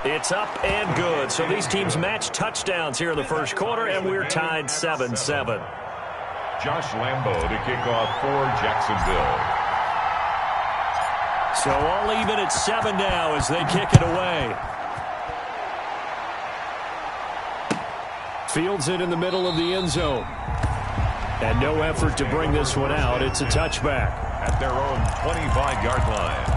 It's up and good. So these teams match touchdowns here in the first quarter, and we're tied 7-7. Josh Lambo to kick off for Jacksonville. So all even at 7 now as they kick it away. Fields it in the middle of the end zone. And no effort to bring this one out. It's a touchback. At their own 25-yard line.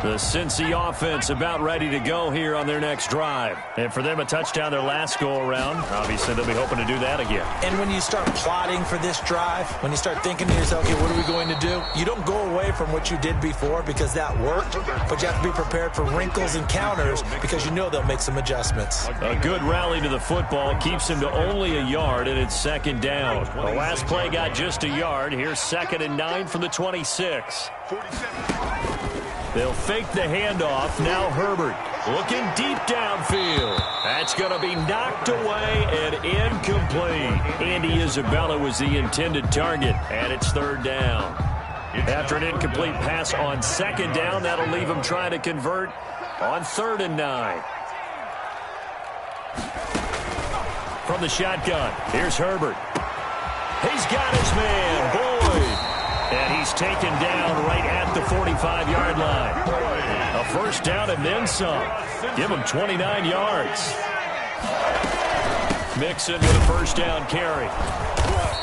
The Cincy offense about ready to go here on their next drive. And for them, a touchdown their last go-around. Obviously, they'll be hoping to do that again. And when you start plotting for this drive, when you start thinking to yourself, okay, what are we going to do? You don't go away from what you did before because that worked, but you have to be prepared for wrinkles and counters because you know they'll make some adjustments. A good rally to the football keeps him to only a yard, and it's second down. The last play got just a yard. Here's 2nd and 9 from the 26. They'll fake the handoff. Now Herbert looking deep downfield. That's going to be knocked away and incomplete. Andy Isabella was the intended target, and it's 3rd down. After an incomplete pass on 2nd down, that'll leave him trying to convert on 3rd and 9. From the shotgun, here's Herbert. He's got his man, Boyd. And he's taken down right at the 45-yard line. A first down and then some. Give him 29 yards. Mixon with a first down carry.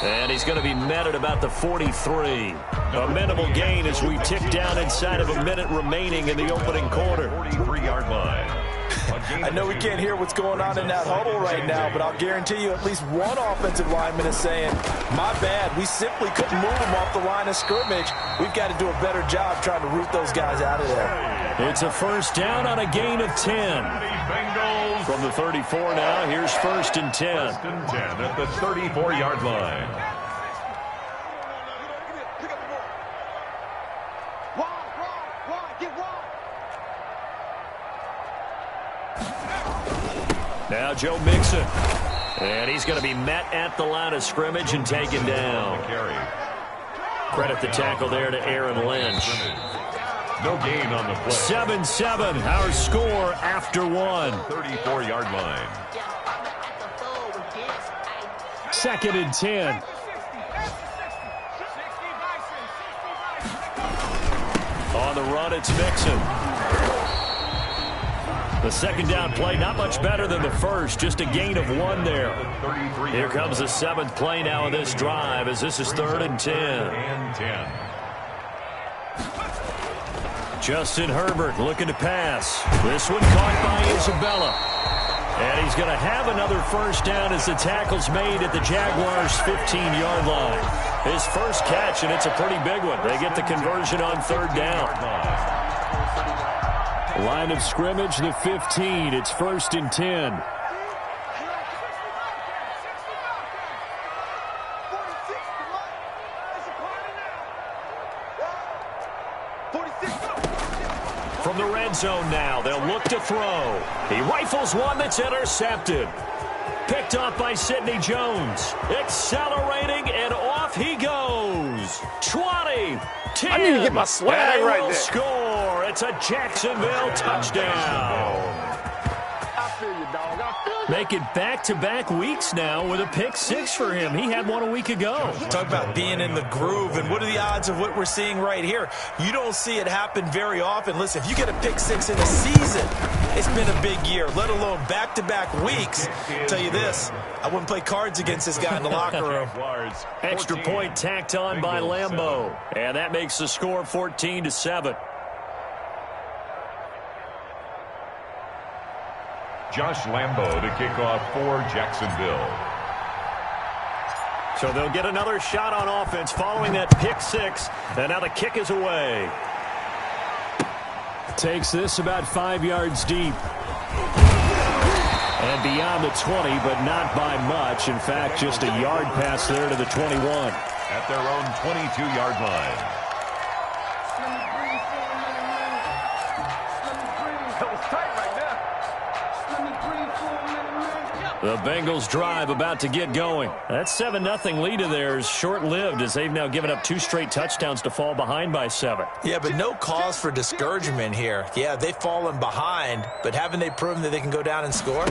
And he's going to be met at about the 43. A minimal gain as we tick down inside of a minute remaining in the opening quarter. 43-yard line. I know we can't hear what's going on in that huddle right now, but I'll guarantee you at least one offensive lineman is saying, my bad, we simply couldn't move them off the line of scrimmage. We've got to do a better job trying to root those guys out of there. It's a first down on a gain of 10. From the 34 now, here's 1st and 10. 1st and 10 at the 34-yard line. Now Joe Mixon. And he's going to be met at the line of scrimmage and taken down. Credit the tackle there to Aaron Lynch. No gain on the play. 7-7, our score after 1. 34-yard line. 2nd and 10. On the run, it's Mixon. The 2nd down play, not much better than the first, just a gain of 1 there. Here comes the 7th play now of this drive as this is 3rd and 10. Justin Herbert looking to pass. This one caught by Isabella. And he's going to have another first down as the tackle's made at the Jaguars' 15-yard line. His first catch, and it's a pretty big one. They get the conversion on 3rd down. Line of scrimmage, the 15. It's 1st and 10. From the red zone now, they'll look to throw. He rifles one that's intercepted. Picked off by Sidney Jones. Accelerating, and off he goes. 20, 10. I need to get my swag right there. Score. It's a Jacksonville touchdown. I feel you, dog. Make it back-to-back weeks now with a pick 6 for him. He had one a week ago. Talk about being in the groove, and what are the odds of what we're seeing right here? You don't see it happen very often. Listen, if you get a pick 6 in a season, it's been a big year, let alone back-to-back weeks. I'll tell you this, I wouldn't play cards against this guy in the locker room. Extra point tacked on by Lambo, and that makes the score 14-7. Josh Lambo to kick off for Jacksonville. So they'll get another shot on offense following that pick 6, and now the kick is away. Takes this about 5 yards deep. And beyond the 20, but not by much. In fact, just a yard pass there to the 21. At their own 22-yard line. That was tight right there. The Bengals drive about to get going. That 7-0 lead of theirs short-lived as they've now given up 2 straight touchdowns to fall behind by 7. Yeah, but no cause for discouragement here. Yeah, they've fallen behind, but haven't they proven that they can go down and score?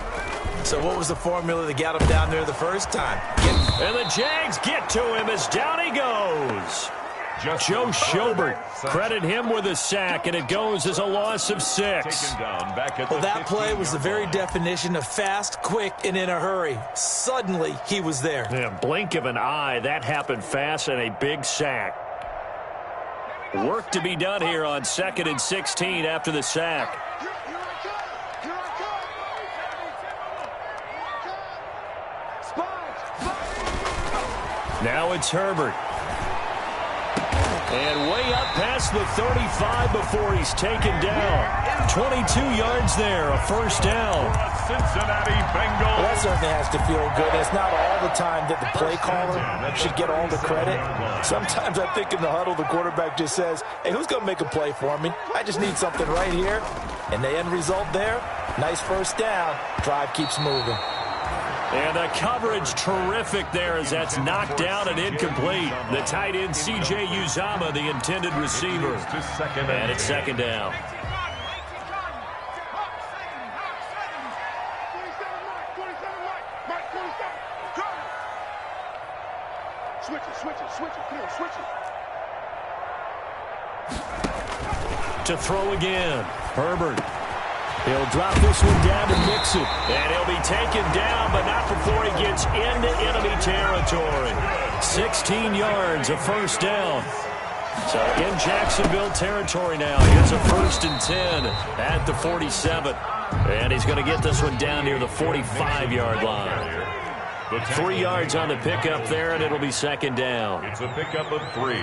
So what was the formula that got them down there the first time? And the Jags get to him as down he goes. Joe Schobert, credit him with a sack, and it goes as a loss of 6. Well, that play was the very definition of fast, quick, and in a hurry. Suddenly, he was there. Yeah, blink of an eye, that happened fast, and a big sack. Work to be done here on 2nd and 16 after the sack. Now it's Herbert. And way up past the 35 before he's taken down. 22 yards there, a first down. Cincinnati Bengals. Well, that certainly has to feel good. It's not all the time that the play caller should get all the credit. Sometimes I think in the huddle, the quarterback just says, hey, who's going to make a play for me? I just need something right here. And the end result there, nice first down. Drive keeps moving. And the coverage terrific there as that's knocked down and incomplete. The tight end, C.J. Uzomah, the intended receiver. And it's 2nd down. To throw again, Herbert. He'll drop this one down to mix it. And he'll be taken down, but not before he gets into enemy territory. 16 yards, a first down. So in Jacksonville territory now. Here's a 1st and 10 at the 47. And he's going to get this one down near the 45-yard line. 3 yards on the pickup there, and it'll be 2nd down. It's a pickup of 3.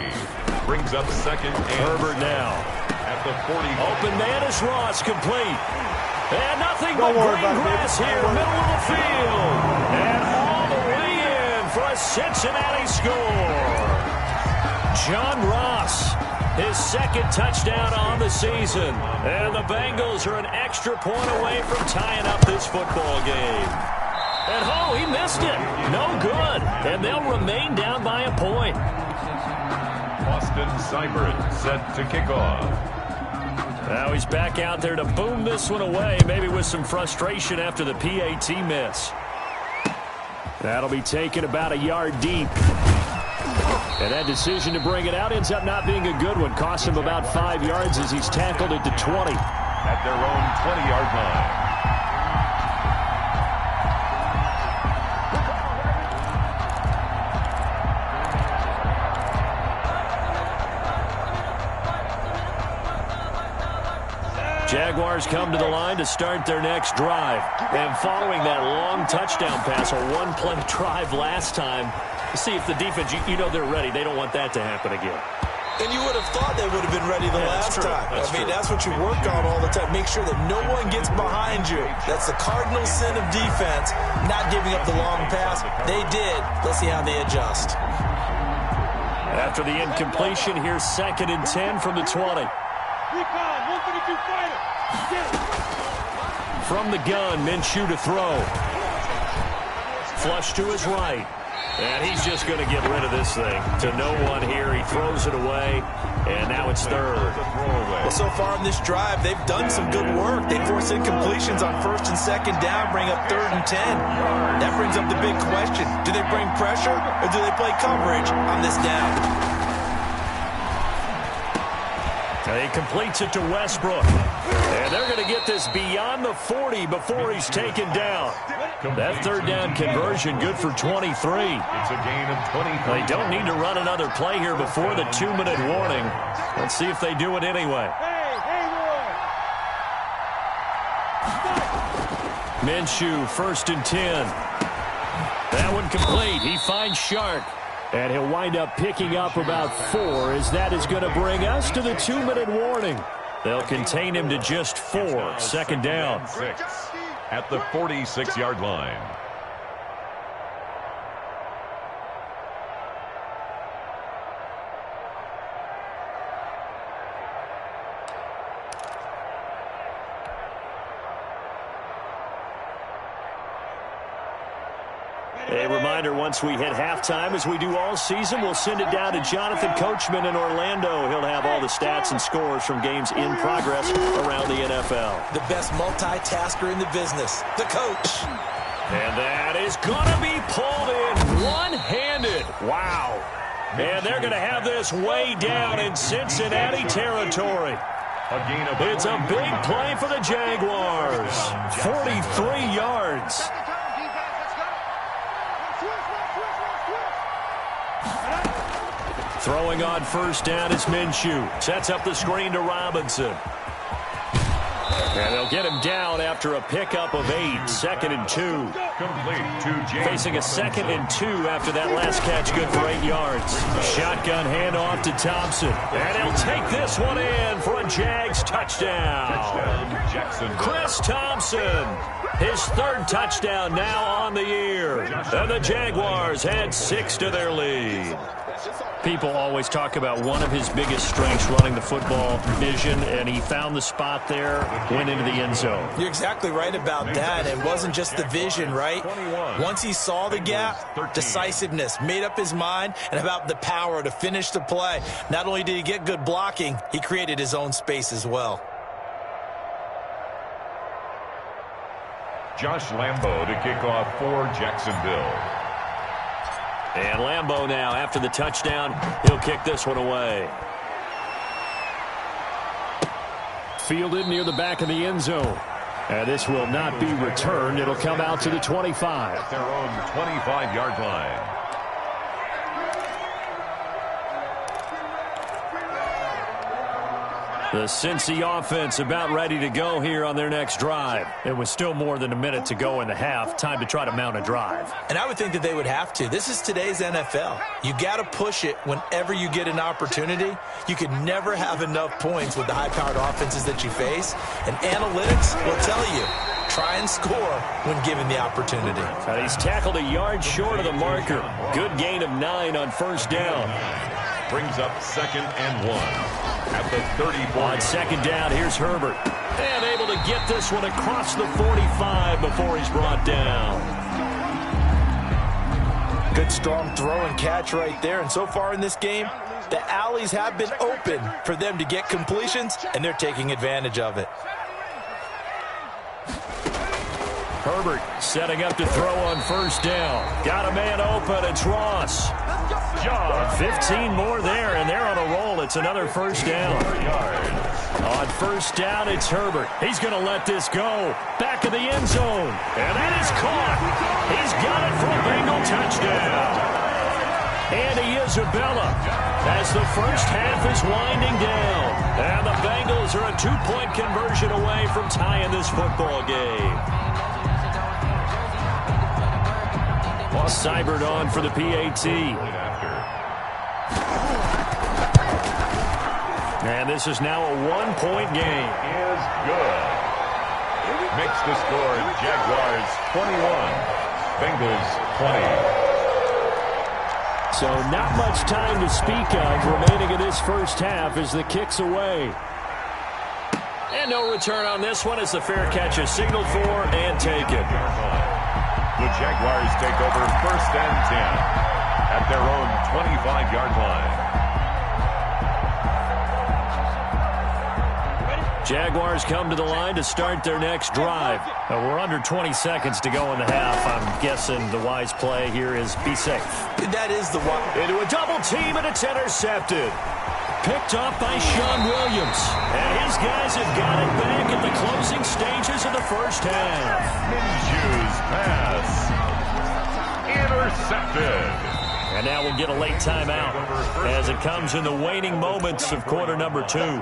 Brings up 2nd and Herbert now. At the 40. Open man is Ross, complete. And nothing but green grass here, middle of the field. And all the way in for a Cincinnati score. John Ross, his 2nd touchdown on the season. And the Bengals are an extra point away from tying up this football game. And oh, he missed it. No good. And they'll remain down by a point. Austin Seibert set to kick off. Now he's back out there to boom this one away, maybe with some frustration after the PAT miss. That'll be taken about a yard deep. And that decision to bring it out ends up not being a good one. Cost him about 5 yards as he's tackled it to 20. At their own 20-yard line. Jaguars come to the line to start their next drive. And following that long touchdown pass, a one-play drive last time, see if the defense, you know they're ready. They don't want that to happen again. And you would have thought they would have been ready the last time. That's what you work on all the time. Make sure that no one gets behind you. That's the cardinal sin of defense, not giving up the long pass. They did. Let's see how they adjust. After the incompletion, here's 2nd and 10 from the 20. From the gun, Minshew to throw. Flush to his right. And he's just going to get rid of this thing. To no one here. He throws it away. And now it's 3rd. Well, so far in this drive, they've done some good work. They force incompletions on 1st and 2nd down, bring up 3rd and 10. That brings up the big question. Do they bring pressure or do they play coverage on this down? He completes it to Westbrook. And they're going to get this beyond the 40 before he's taken down. That 3rd down conversion good for 23. It's a gain of 23. They don't need to run another play here before the 2-minute warning. Let's see if they do it anyway. Minshew, 1st and 10. That one complete. He finds Shark. And he'll wind up picking up about 4 as that is going to bring us to the 2-minute warning. They'll contain him to just 4. 2nd down. 6 at the 46-yard line. A reminder, once we hit halftime, as we do all season, we'll send it down to Jonathan Coachman in Orlando. He'll have all the stats and scores from games in progress around the NFL. The best multitasker in the business, the coach. And that is going to be pulled in one-handed. Wow. And they're going to have this way down in Cincinnati territory. It's a big play for the Jaguars. 43 yards. Throwing on first down is Minshew. Sets up the screen to Robinson. And they'll get him down after a pickup of 8. 2nd and 2. Complete to James. Facing a 2nd and 2 after that last catch, good for 8 yards. Shotgun handoff to Thompson. And he'll take this one in for a Jags touchdown. Chris Thompson, his 3rd touchdown now on the year. And the Jaguars add 6 to their lead. People always talk about one of his biggest strengths running the football, vision, and he found the spot there, went into the end zone. You're exactly right about that. It wasn't just the vision, right? Once he saw the gap, decisiveness, made up his mind, and about the power to finish the play. Not only did he get good blocking, he created his own space as well. Josh Lambo to kick off for Jacksonville. And Lambo now, after the touchdown, he'll kick this one away. Fielded near the back of the end zone. And this will not be returned. It'll come out to the 25. At their own 25-yard line. The Cincy offense about ready to go here on their next drive. It was still more than a minute to go in the half. Time to try to mount a drive. And I would think that they would have to. This is today's NFL. You got to push it whenever you get an opportunity. You can never have enough points with the high-powered offenses that you face. And analytics will tell you, try and score when given the opportunity. And he's tackled a yard short of the marker. Good gain of 9 on first down. Brings up 2nd and 1. At the 34. On 2nd down, here's Herbert. And able to get this one across the 45 before he's brought down. Good strong throw and catch right there. And so far in this game, the alleys have been open for them to get completions, and they're taking advantage of it. Herbert setting up to throw on first down. Got a man open. It's Ross. 15 more there, and they're on a roll. It's another first down. On first down, it's Herbert. He's going to let this go. Back of the end zone. And that is caught. He's got it for a Bengal touchdown. Andy Isabella as the first half is winding down. And the Bengals are a 2-point conversion away from tying this football game. Seibert on for the PAT. And this is now a 1-point game. Is good. Makes the score Jaguars 21, Bengals 20. So not much time to speak of remaining in this first half as the kick's away. And no return on this one as the fair catch is signaled for and taken. The Jaguars take over 1st and 10 at their own 25-yard line. Jaguars come to the line to start their next drive. We're under 20 seconds to go in the half. I'm guessing the wise play here is be safe. That is the one. Into a double team, and it's intercepted. Picked off by Sean Williams. And his guys have got it back at the closing stages of the first half. Minshew's pass. Intercepted. And now we'll get a late timeout as it comes in the waning moments of quarter number 2.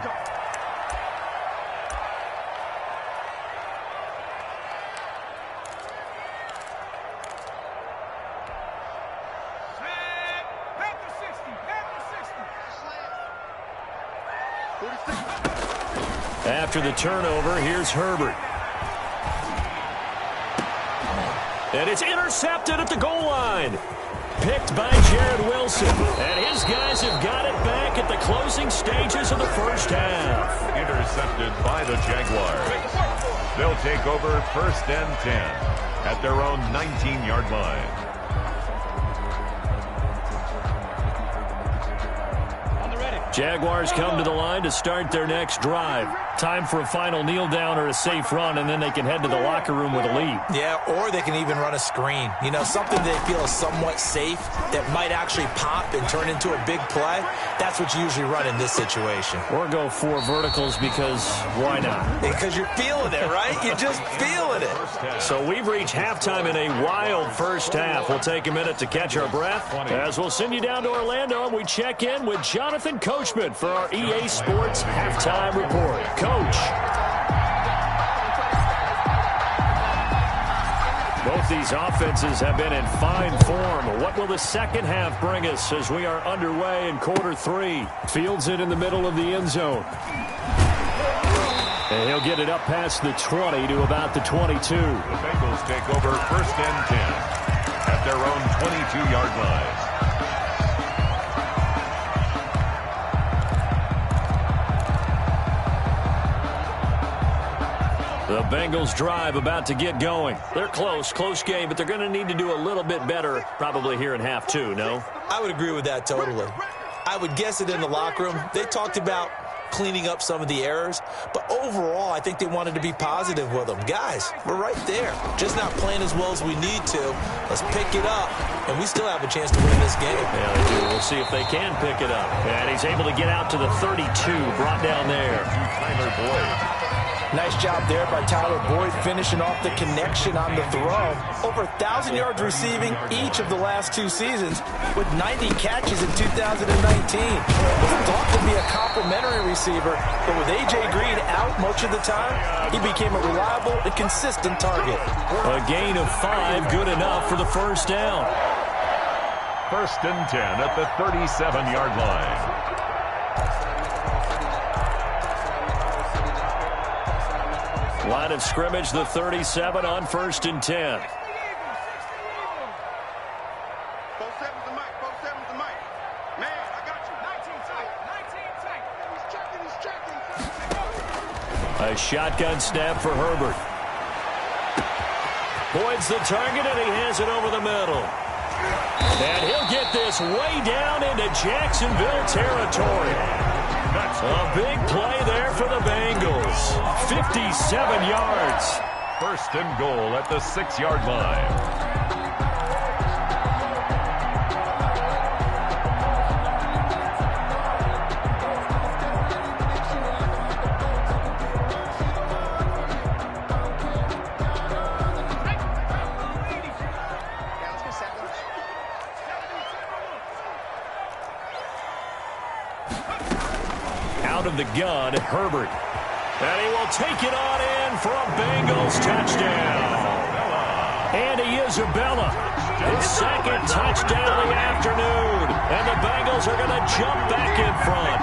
After the turnover, here's Herbert. And it's intercepted at the goal line. Picked by Jared Wilson. And his guys have got it back at the closing stages of the first half. Intercepted by the Jaguars. They'll take over 1st and 10 at their own 19-yard line. Jaguars come to the line to start their next drive. Time for a final kneel down or a safe run, and then they can head to the locker room with a lead. Yeah, or they can even run a screen. You know, something they feel is somewhat safe that might actually pop and turn into a big play. That's what you usually run in this situation. Or go 4 verticals because why not? Because you're feeling it, right? You're just feeling it. So we've reached halftime in a wild first half. We'll take a minute to catch our breath as we'll send you down to Orlando and we check in with Jonathan Coachman for our EA Sports Halftime Report. Coach. Both these offenses have been in fine form. What will the second half bring us as we are underway in quarter 3? Fields it in the middle of the end zone. And he'll get it up past the 20 to about the 22. The Bengals take over first and 10 at their own 22-yard line. The Bengals drive about to get going. They're close game, but they're going to need to do a little bit better probably here in half 2, no? I would agree with that totally. I would guess it in the locker room. They talked about cleaning up some of the errors, but overall, I think they wanted to be positive with them. Guys, we're right there. Just not playing as well as we need to. Let's pick it up, and we still have a chance to win this game. Yeah, they do. We'll see if they can pick it up. And he's able to get out to the 32, brought down there. Tyler Boyd. Nice job there by Tyler Boyd, finishing off the connection on the throw. Over 1,000 yards receiving each of the last 2 seasons, with 90 catches in 2019. Was thought to be a complimentary receiver, but with A.J. Green out much of the time, he became a reliable and consistent target. A gain of 5, good enough for the first down. First and 10 at the 37-yard line. Line of scrimmage, the 37 on first and 10. Both sevens to Mike. Man, I got you. 19 tight. He's checking. A shotgun snap for Herbert. Boyd's the target, and he has it over the middle. And he'll get this way down into Jacksonville territory. A big play there for the Bengals. 57 yards. First and goal at the 6-yard line. Out of the gun, Herbert. And he will take it on in for a Bengals touchdown. Andy Isabella, his second touchdown of the afternoon. And the Bengals are going to jump back in front.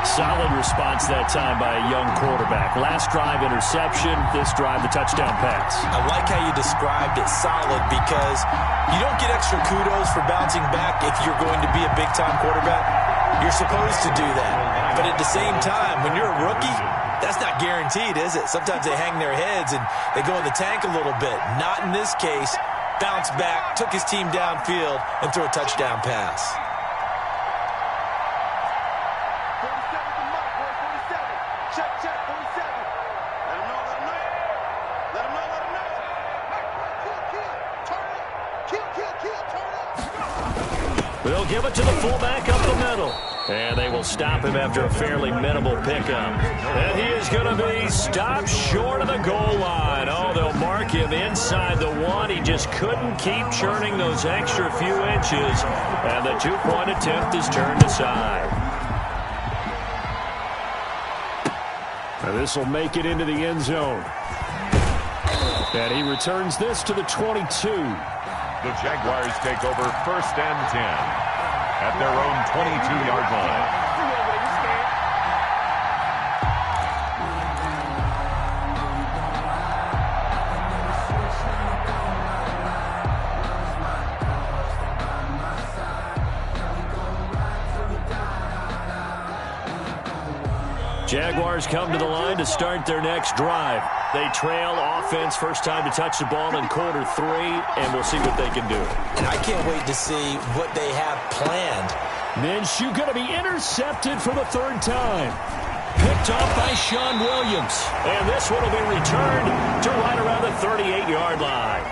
Solid response that time by a young quarterback. Last drive, interception. This drive, the touchdown pass. I like how you described it, solid, because you don't get extra kudos for bouncing back if you're going to be a big-time quarterback. You're supposed to do that. But at the same time, when you're a rookie, that's not guaranteed, is it? Sometimes they hang their heads and they go in the tank a little bit. Not in this case. Bounced back, took his team downfield, and threw a touchdown pass. 47 to Mike, boy, 47. Check, 47. Let him know. Turn up. They'll give it to the fullback up the middle. And they will stop him after a fairly minimal pickup. And he is going to be stopped short of the goal line. Oh, they'll mark him inside the 1. He just couldn't keep churning those extra few inches. And the 2-point attempt is turned aside. And this will make it into the end zone. And he returns this to the 22. The Jaguars take over first and 10 at their own 22-yard line. Jaguars come to the line to start their next drive. They trail offense, first time to touch the ball in quarter 3, and we'll see what they can do. And I can't wait to see what they have planned Minshew going to be intercepted for the third time. Picked off by Sean Williams. And this one will be returned to right around the 38-yard line.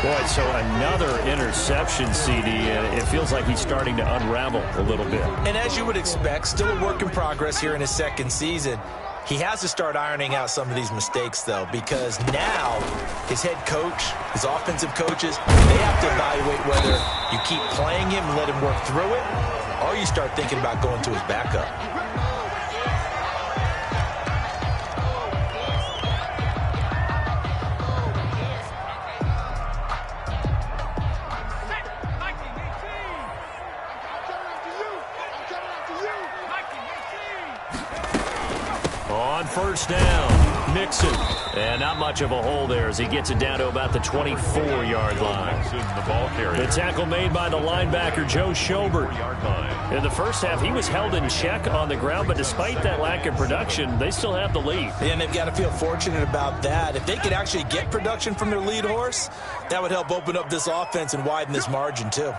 Boy, so another interception, CD. It feels like he's starting to unravel a little bit. And as you would expect, still a work in progress here in his second season. He has to start ironing out some of these mistakes, though, because now his head coach, his offensive coaches, they have to evaluate whether you keep playing him and let him work through it, or you start thinking about going to his backup. On first down, Mixon. And not much of a hole there as he gets it down to about the 24-yard line. The tackle made by the linebacker, Joe Schobert. In the first half, he was held in check on the ground, but despite that lack of production, they still have the lead. And they've got to feel fortunate about that. If they could actually get production from their lead horse, that would help open up this offense and widen this margin, too.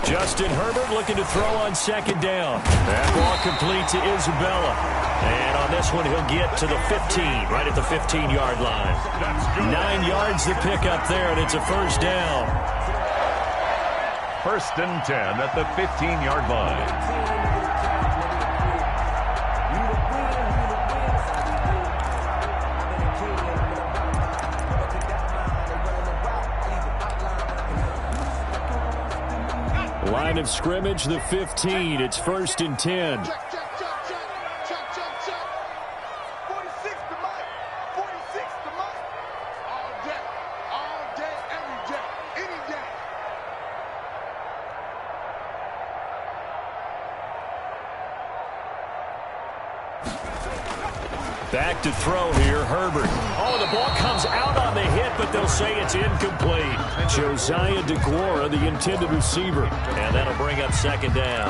Justin Herbert looking to throw on second down. That ball complete to Isabella. And on this one, he'll get to the 15, right at the 15-yard line. 9 yards to pick up there, and it's a first down. First and 10 at the 15-yard line. Line of scrimmage, the 15. It's first and 10. Check. 46 to Mike. 46 to Mike. All day, every day, any day. Back to throw here, Herbert. Oh, the ball comes out on the hit, but they'll say it's incomplete. Josiah DeGuara, the intended receiver. And that'll bring up second down.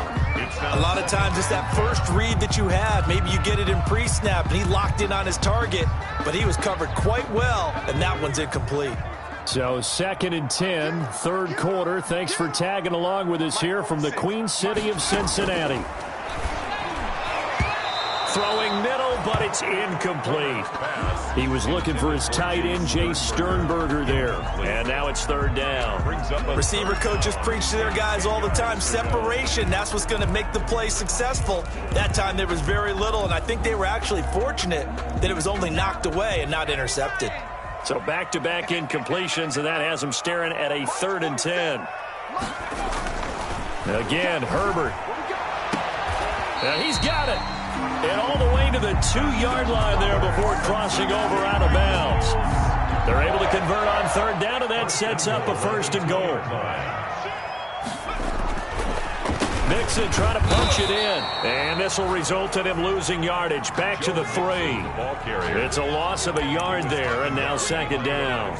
A lot of times it's that first read that you have. Maybe you get it in pre-snap, and he locked in on his target, but he was covered quite well, and that one's incomplete. So second and 10, third quarter. Thanks for tagging along with us here from the Queen City of Cincinnati. Throwing middle, but it's incomplete. He was looking for his tight end, Jay Sternberger there. And now it's third down. Receiver coaches preach to their guys all the time. Separation, that's what's going to make the play successful. That time there was very little, and I think they were actually fortunate that it was only knocked away and not intercepted. So back-to-back incompletions, and that has him staring at a third and 10. Again, Herbert. Now he's got it. And all the way to the 2-yard line there before crossing over out of bounds. They're able to convert on third down, and that sets up a first and goal. Mixon trying to punch it in. And this will result in him losing yardage. Back to the 3. It's a loss of a yard there, and now second down.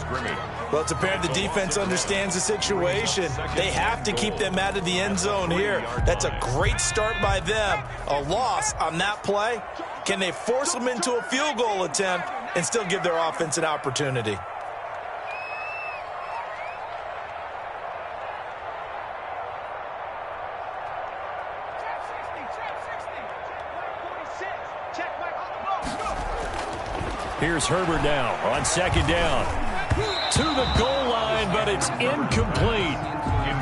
Well, it's apparent the defense understands the situation. They have to keep them out of the end zone here. That's a great start by them. A loss on that play. Can they force them into a field goal attempt and still give their offense an opportunity? Here's Herbert now on second down. To the goal line, but it's incomplete.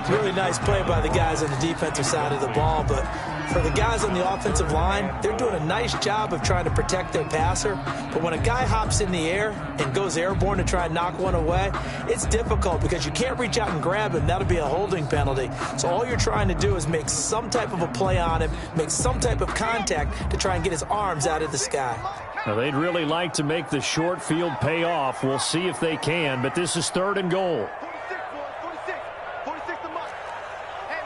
Really nice play by the guys on the defensive side of the ball, but for the guys on the offensive line, they're doing a nice job of trying to protect their passer. But when a guy hops in the air and goes airborne to try and knock one away, it's difficult because you can't reach out and grab him. That'll be a holding penalty. So all you're trying to do is make some type of a play on him, make some type of contact to try and get his arms out of the sky. Now, they'd really like to make the short field pay off. We'll see if they can, but this is third and goal. 46, boys, 46. 46 to Mike. Hey,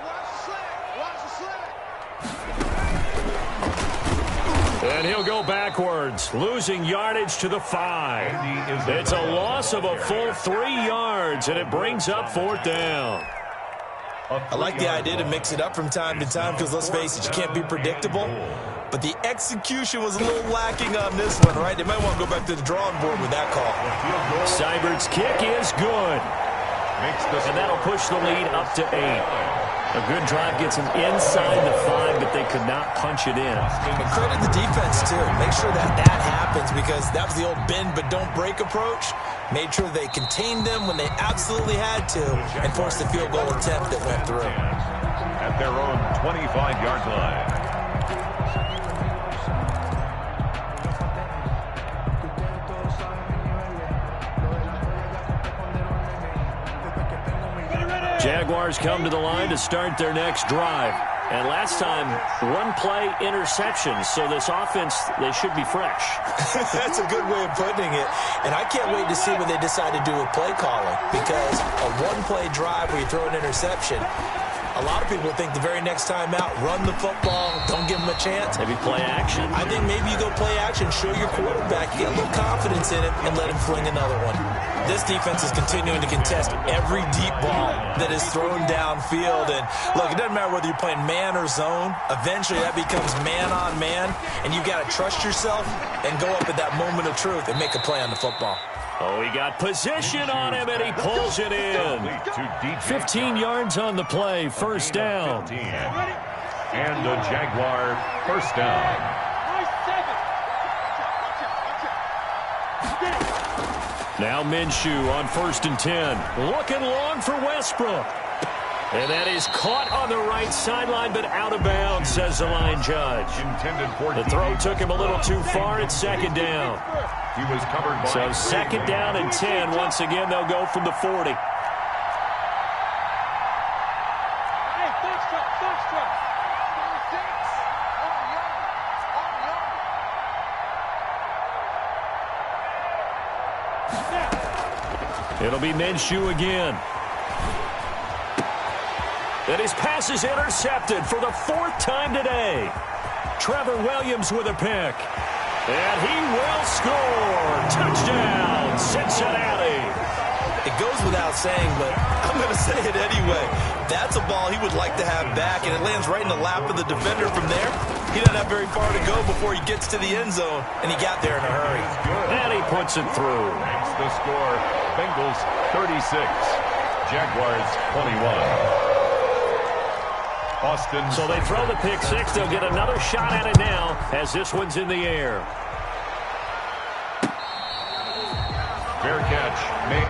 watch the sled. And he'll go backwards, losing yardage to the 5. It's a loss of a full 3 yards, and it brings up fourth down. I like the idea to mix it up from time to time because, let's face it, you can't be predictable. But the execution was a little lacking on this one, right? They might want to go back to the drawing board with that call. Seibert's kick is good. And that'll push the lead up to 8. A good drive gets them inside the 5, but they could not punch it in. And credit the defense, too. Make sure that happens, because that was the old bend but don't break approach. Made sure they contained them when they absolutely had to and forced the field goal attempt that went through. At their own 25-yard line. Jaguars come to the line to start their next drive. And last time, one-play interception. So this offense, they should be fresh. That's a good way of putting it. And I can't wait to see what they decide to do with play calling. Because a one-play drive where you throw an interception, a lot of people think the very next time out, run the football, don't give them a chance. Maybe play action. I think maybe you go play action, show your quarterback, get a little confidence in it, and let him fling another one. This defense is continuing to contest every deep ball that is thrown downfield. And look, it doesn't matter whether you're playing man or zone. Eventually that becomes man on man, and you got to trust yourself and go up at that moment of truth and make a play on the football. Oh, he got position on him, and he pulls it in. 15 yards on the play, first down. And a Jaguar first down. Now Minshew on 1st and 10. Looking long for Westbrook. And that is caught on the right sideline, but out of bounds, says the line judge. The throw took him a little too far. It's 2nd down. He was covered by so 2nd down and 10. Once again, they'll go from the 40. It'll be Minshew again. And his pass is intercepted for the 4th time today. Trevor Williams with a pick. And he will score. Touchdown, Cincinnati. It goes without saying, but I'm going to say it anyway. That's a ball he would like to have back, and it lands right in the lap of the defender from there. He doesn't have very far to go before he gets to the end zone, and he got there in a hurry. And he puts it through. Makes the score. Bengals 36, Jaguars 21. Austin. So they throw the pick 6. They'll get another shot at it now as this one's in the air. Fair catch. Made.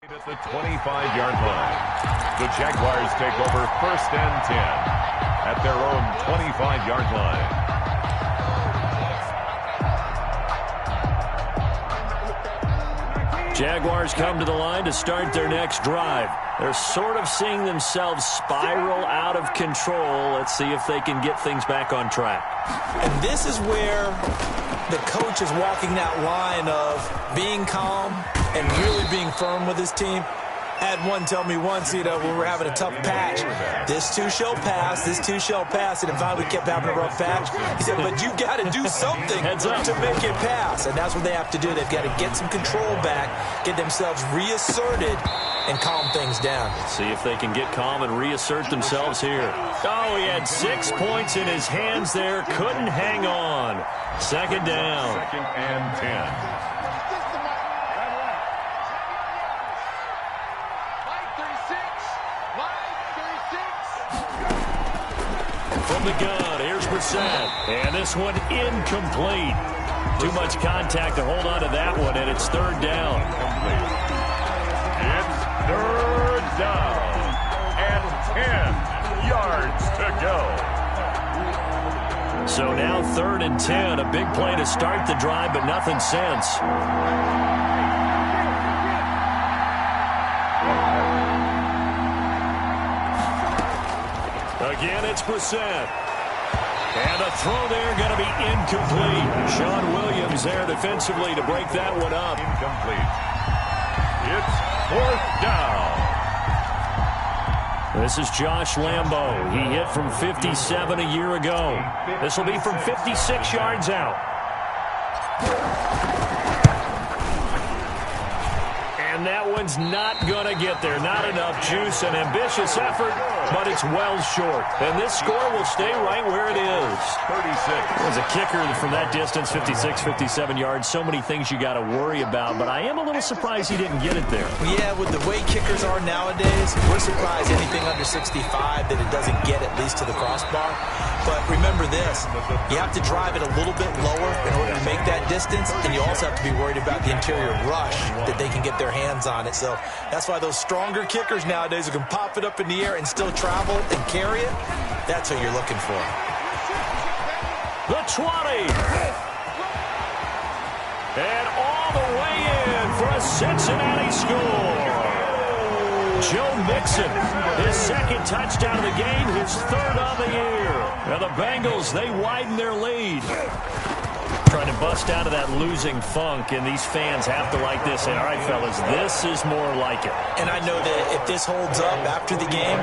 At the 25-yard line. The Jaguars take over 1st and 10 at their own 25-yard line. Jaguars come to the line to start their next drive. They're sort of seeing themselves spiral out of control. Let's see if they can get things back on track. And this is where the coach is walking that line of being calm and really being firm with his team. I had one tell me once, when we were having a tough patch, this too shall pass, this too shall pass, and finally we kept having a rough patch. He said, but you got to do something to make it pass, and that's what they have to do. They've got to get some control back, get themselves reasserted, and calm things down. See if they can get calm and reassert themselves here. Oh, he had 6 points in his hands there, couldn't hang on. 2nd down. 2nd and 10. From the gun, here's Brissett. And this one incomplete. Too much contact to hold on to that one, and it's 3rd down. It's 3rd down and 10 yards to go. So now 3rd and 10, a big play to start the drive, but nothing since. Again, it's Brissett. And the throw there going to be incomplete. Sean Williams there defensively to break that one up. Incomplete. It's 4th down. This is Josh Lambo. He hit from 57 a year ago. This will be from 56 yards out. And And that one's not going to get there. Not enough juice. An ambitious effort, but it's well short. And this score will stay right where it is. 36. As a kicker from that distance, 56, 57 yards, so many things you got to worry about. But I am a little surprised he didn't get it there. Yeah, with the way kickers are nowadays, we're surprised anything under 65 that it doesn't get at least to the crossbar. But remember this, you have to drive it a little bit lower in order to make that distance, and you also have to be worried about the interior rush that they can get their hands on it. So that's why those stronger kickers nowadays who can pop it up in the air and still travel and carry it, that's what you're looking for. The 20. And all the way in for a Cincinnati score. Joe Mixon, his second touchdown of the game, his third of the year. Now the Bengals, they widen their lead. Trying to bust out of that losing funk, and these fans have to like this. Say, all right, fellas, this is more like it. And I know that if this holds up after the game,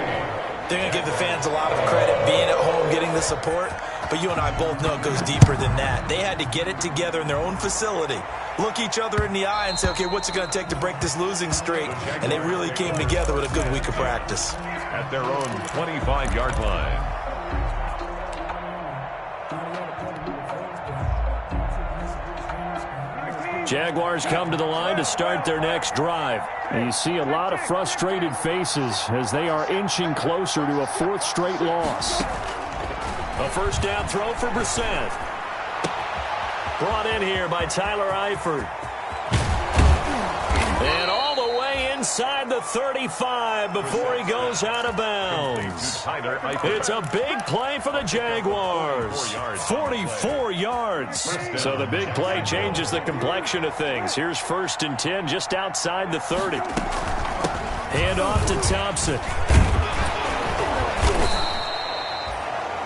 they're going to give the fans a lot of credit being at home, getting the support. But you and I both know it goes deeper than that. They had to get it together in their own facility, look each other in the eye and say, okay, what's it going to take to break this losing streak? And they really came together with a good week of practice. At their own 25-yard line. Jaguars come to the line to start their next drive. And you see a lot of frustrated faces as they are inching closer to a fourth straight loss. A first down throw for Brissett. Brought in here by Tyler Eifert. And all the way inside the 35 before he goes out of bounds. It's a big play for the Jaguars. 44 yards. So the big play changes the complexion of things. Here's 1st and 10 just outside the 30. Hand off to Thompson.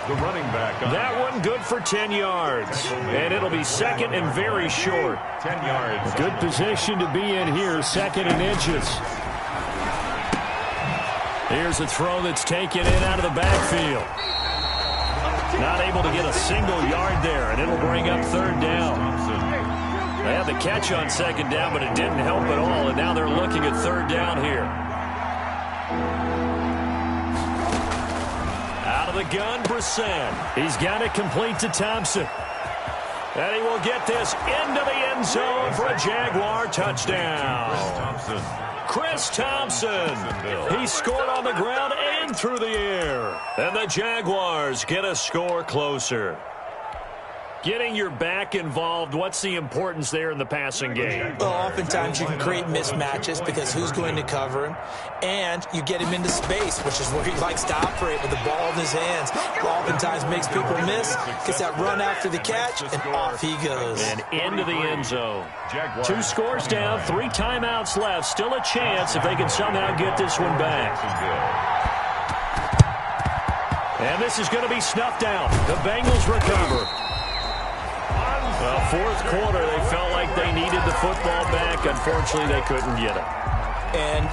The running back. That one good for 10 yards. And it'll be second and very short. 10 yards. A good position to be in here, 2nd and inches. Here's a throw that's taken in out of the backfield. Not able to get a single yard there, and it'll bring up 3rd down. They had the catch on 2nd down, but it didn't help at all, and now they're looking at 3rd down here. Out of the gun, Brissett. He's got it complete to Thompson. And he will get this into the end zone for a Jaguar touchdown. Chris Thompson. He scored on the ground and through the air. And the Jaguars get a score closer. Getting your back involved, what's the importance there in the passing game? Well, oftentimes you can create mismatches because who's going to cover him? And you get him into space, which is where he likes to operate with the ball in his hands. Oftentimes makes people miss, gets that run after the catch, and off he goes. And into the end zone. 2 scores down, 3 timeouts left. Still a chance if they can somehow get this one back. And this is going to be snuffed out. The Bengals recover. Well, 4th quarter, they felt like they needed the football back. Unfortunately, they couldn't get it. And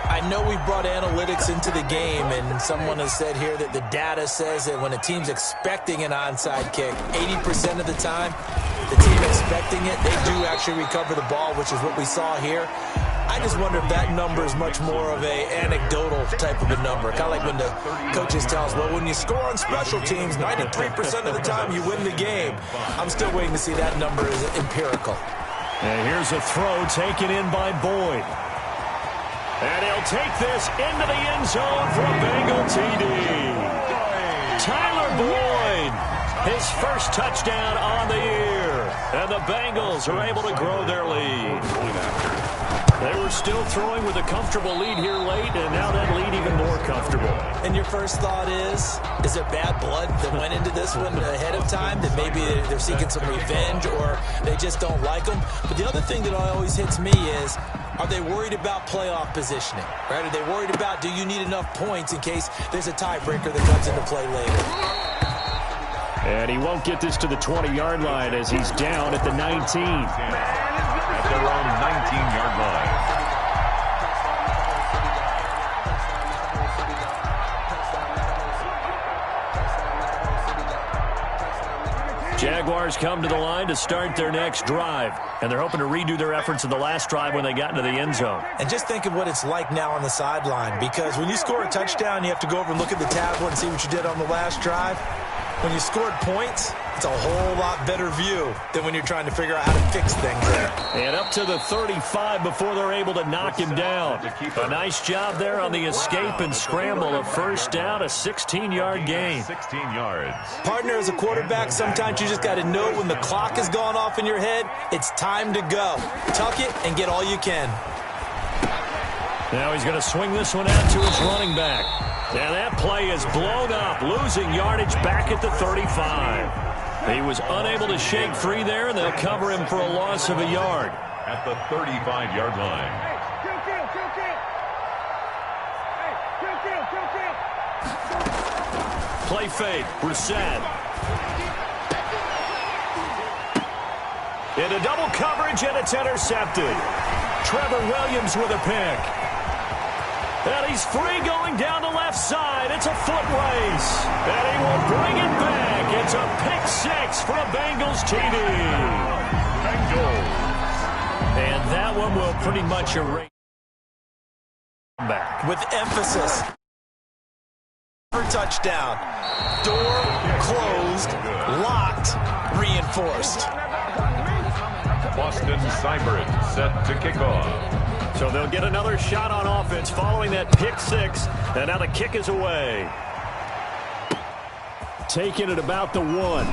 I know we brought analytics into the game, and someone has said here that the data says that when a team's expecting an onside kick, 80% of the time, the team expecting it, they do actually recover the ball, which is what we saw here. I just wonder if that number is much more of a anecdotal type of a number. Kind of like when the coaches tell us, well, when you score on special teams, 93% of the time you win the game. I'm still waiting to see that number is empirical. And here's a throw taken in by Boyd. And he'll take this into the end zone for a Bengal TD. Tyler Boyd, his first touchdown on the year. And the Bengals are able to grow their lead. They were still throwing with a comfortable lead here late, and now that lead even more comfortable. And your first thought is there bad blood that went into this one ahead of time, that maybe they're seeking some revenge or they just don't like them? But the other thing that always hits me is, are they worried about playoff positioning? Right? Are they worried about, do you need enough points in case there's a tiebreaker that comes into play later? And he won't get this to the 20-yard line as he's down at the 19. At their own 19-yard line. Jaguars come to the line to start their next drive, and they're hoping to redo their efforts in the last drive when they got into the end zone. And just think of what it's like now on the sideline, because when you score a touchdown, you have to go over and look at the tablet and see what you did on the last drive. When you scored points, it's a whole lot better view than when you're trying to figure out how to fix things there. And up to the 35 before they're able to knock him down. A nice job there on the escape and scramble. A first down, a 16-yard gain. 16 yards. Partner, as a quarterback, sometimes you just got to know when the clock has gone off in your head, it's time to go. Tuck it and get all you can. Now he's going to swing this one out to his running back. And that play is blown up, losing yardage back at the 35. He was unable to shake free there, and they'll cover him for a loss of a yard. At the 35-yard line. Play fake, Brissett. Into double coverage, and it's intercepted. Trevor Williams with a pick. And he's free going down the left side. It's a foot race. And he will bring it back. It's a pick six for a Bengals TD. Bengals. And that one will pretty much erase back. With emphasis. For touchdown. Door closed, locked, reinforced. Boston Cyber set to kick off. So they'll get another shot on offense following that pick six. And now the kick is away. Taking it about the 1.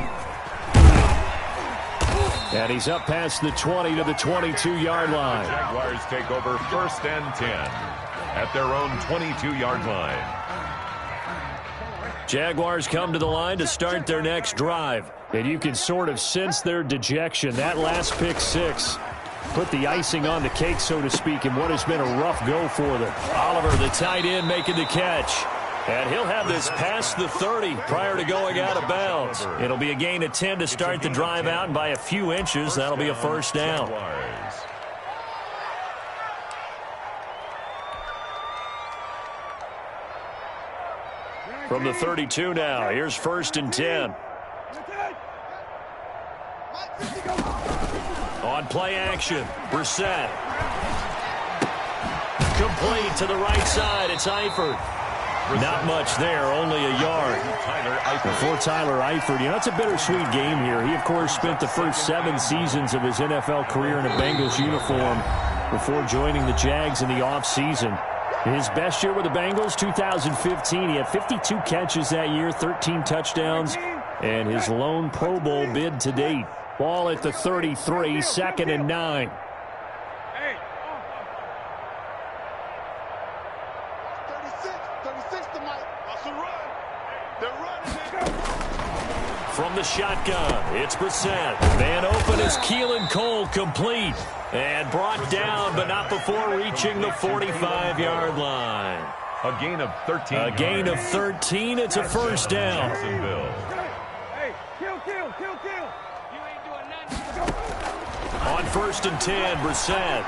And he's up past the 20 to the 22-yard line. The Jaguars take over 1st and 10 at their own 22-yard line. Jaguars come to the line to start their next drive. And you can sort of sense their dejection. That last pick six put the icing on the cake, so to speak, in what has been a rough go for them. Oliver, the tight end, making the catch. And he'll have this past the 30 prior to going out of bounds. It'll be a gain of 10 to start the drive out, and by a few inches, that'll be a first down. From the 32 now, here's 1st and 10. On play action, Brissett. Complete to the right side, it's Eifert. Not much there, only a yard. For Tyler Eifert, you know, it's a bittersweet game here. He, of course, spent the first 7 seasons of his NFL career in a Bengals uniform before joining the Jags in the offseason. His best year with the Bengals, 2015. He had 52 catches that year, 13 touchdowns, and his lone Pro Bowl bid to date. Ball at the 33, 2nd and 9. From the shotgun, it's Brissett. Man open is Keelan Cole, complete. And brought down, but not before reaching the 45-yard line. A gain of 13. A gain of 13. It's a first down. Hey, kill. You ain't doing nothing. On 1st and 10, Brissett.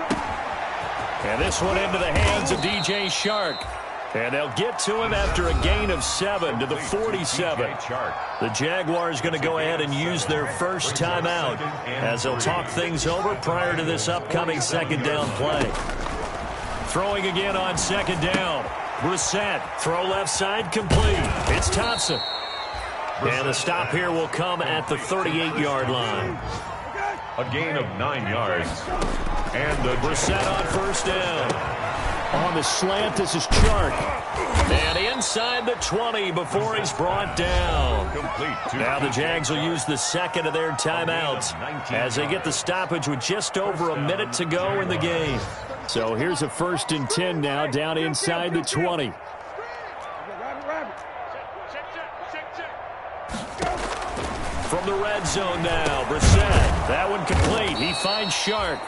And this one into the hands of DJ Shark. And they'll get to him after a gain of 7 to the 47. The Jaguars going to go ahead and use their first timeout as they'll talk things over prior to this upcoming 2nd down play. Throwing again on 2nd down. Brissett, throw left side, complete. It's Thompson. And the stop here will come at the 38-yard line. A gain of 9 yards. And the Brissett on 1st down. On the slant, this is Chark. And inside the 20 before he's brought down. Now the Jags will use the 2nd of their timeouts as they get the stoppage with just over a minute to go in the game. So here's a 1st and 10 now down inside the 20. From the red zone now, Brissett. That one complete. He finds Shark.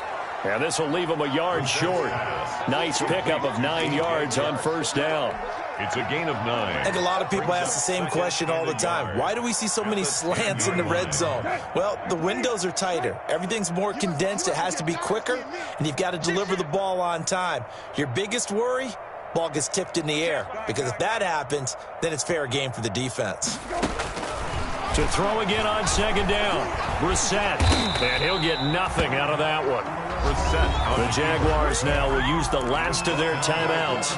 And this will leave him a yard short. Nice pickup of 9 yards on 1st down. It's a gain of 9. I think a lot of people ask the same question all the time. Why do we see so many slants in the red zone? Well, the windows are tighter. Everything's more condensed. It has to be quicker, and you've got to deliver the ball on time. Your biggest worry, ball gets tipped in the air. Because if that happens, then it's fair game for the defense. To throw again on second down. Brissett. And he'll get nothing out of that one. The Jaguars now will use the last of their timeouts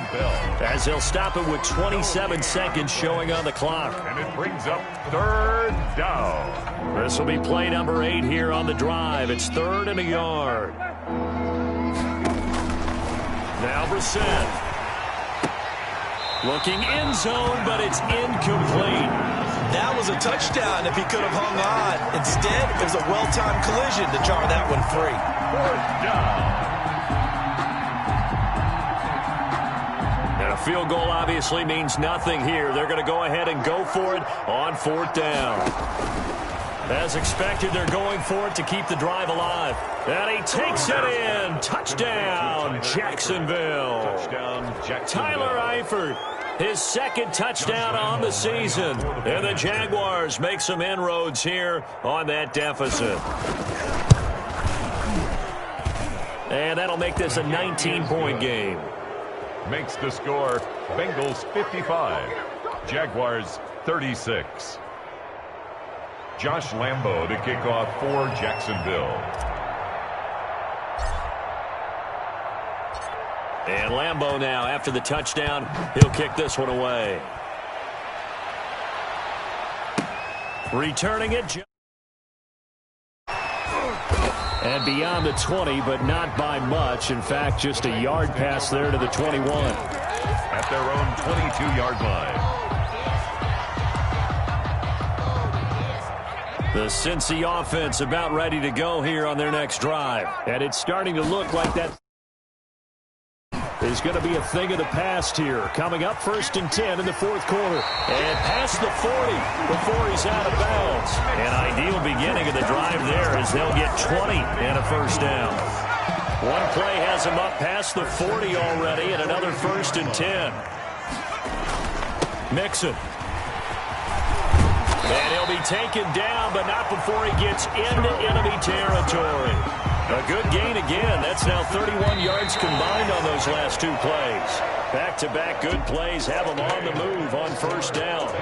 as they'll stop it with 27 seconds showing on the clock. And it brings up third down. This will be play number 8 here on the drive. It's 3rd and a yard. Now Brissett. Looking end zone, but it's incomplete. That was a touchdown if he could have hung on. Instead, it was a well-timed collision to jar that one free. 4th down. And a field goal obviously means nothing here. They're going to go ahead and go for it on 4th down. As expected, they're going for it to keep the drive alive. And he takes it in. Touchdown, Jacksonville. Tyler Eifert, his 2nd touchdown on the season. And the Jaguars make some inroads here on that deficit. And that'll make this a 19-point game. Makes the score Bengals 55, Jaguars 36. Josh Lambo to kick off for Jacksonville. And Lambo now, after the touchdown, he'll kick this one away. Returning it. And beyond the 20, but not by much. In fact, just a yard pass there to the 21. At their own 22-yard line. The Cincy offense about ready to go here on their next drive. And it's starting to look like that is going to be a thing of the past here. Coming up 1st and 10 in the 4th quarter. And past the 40 before he's out of bounds. An ideal beginning of the drive there as they'll get 20 and a 1st down. One play has him up past the 40 already and another 1st and 10. Mixon. And he'll be taken down, but not before he gets into enemy territory. A good gain again. That's now 31 yards combined on those last 2 plays. Back-to-back good plays have them on the move on 1st down.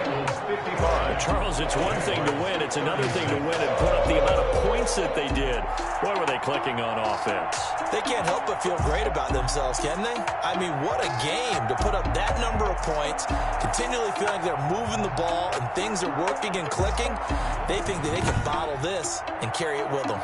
Charles, it's one thing to win. It's another thing to win and put up the amount of points that they did. Boy, were they clicking on offense. They can't help but feel great about themselves, can they? I mean, what a game to put up that number of points, continually feeling they're moving the ball and things are working and clicking. They think that they can bottle this and carry it with them.